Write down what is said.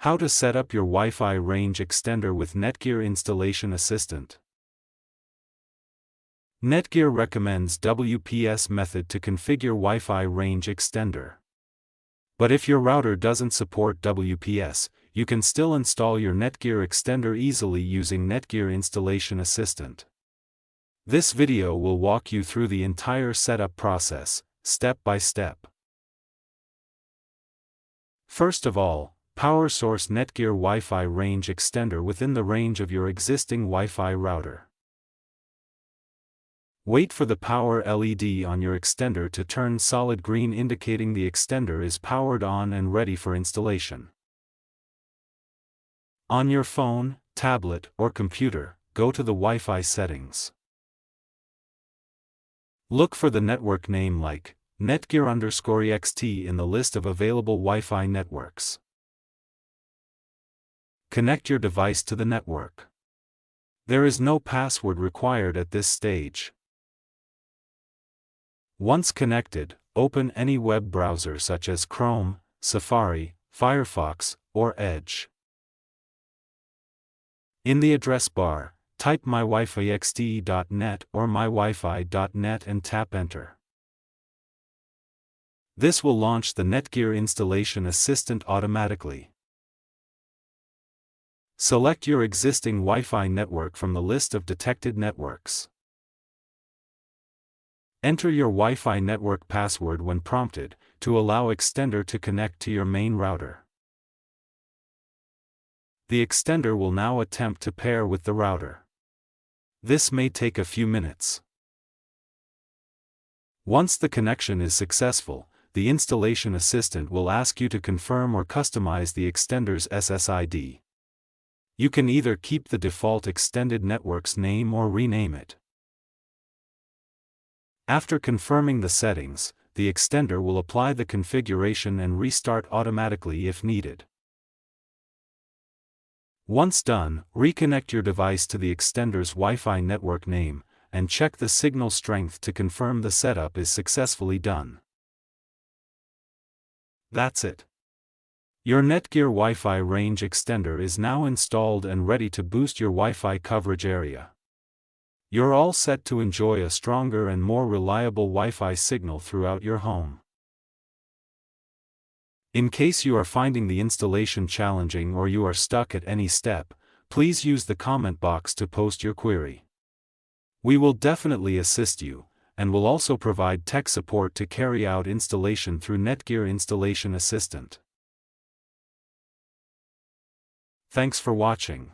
How to set up your Wi-Fi range extender with NETGEAR Installation Assistant. NETGEAR recommends WPS method to configure Wi-Fi range extender. But if your router doesn't support WPS, you can still install your NETGEAR extender easily using NETGEAR Installation Assistant. This video will walk you through the entire setup process, step by step. First of all, power source NETGEAR Wi-Fi Range Extender within the range of your existing Wi-Fi router. Wait for the power LED on your extender to turn solid green, indicating the extender is powered on and ready for installation. On your phone, tablet, or computer, go to the Wi-Fi settings. Look for the network name like NETGEAR_EXT in the list of available Wi-Fi networks. Connect your device to the network. There is no password required at this stage. Once connected, open any web browser such as Chrome, Safari, Firefox, or Edge. In the address bar, type mywifixt.net or mywifi.net and tap Enter. This will launch the NETGEAR Installation Assistant automatically. Select your existing Wi-Fi network from the list of detected networks. Enter your Wi-Fi network password when prompted, to allow extender to connect to your main router. The extender will now attempt to pair with the router. This may take a few minutes. Once the connection is successful, the Installation Assistant will ask you to confirm or customize the extender's SSID. You can either keep the default extended network's name or rename it. After confirming the settings, the extender will apply the configuration and restart automatically if needed. Once done, reconnect your device to the extender's Wi-Fi network name, and check the signal strength to confirm the setup is successfully done. That's it. Your NETGEAR Wi-Fi range extender is now installed and ready to boost your Wi-Fi coverage area. You're all set to enjoy a stronger and more reliable Wi-Fi signal throughout your home. In case you are finding the installation challenging or you are stuck at any step, please use the comment box to post your query. We will definitely assist you, and will also provide tech support to carry out installation through NETGEAR Installation Assistant. Thanks for watching.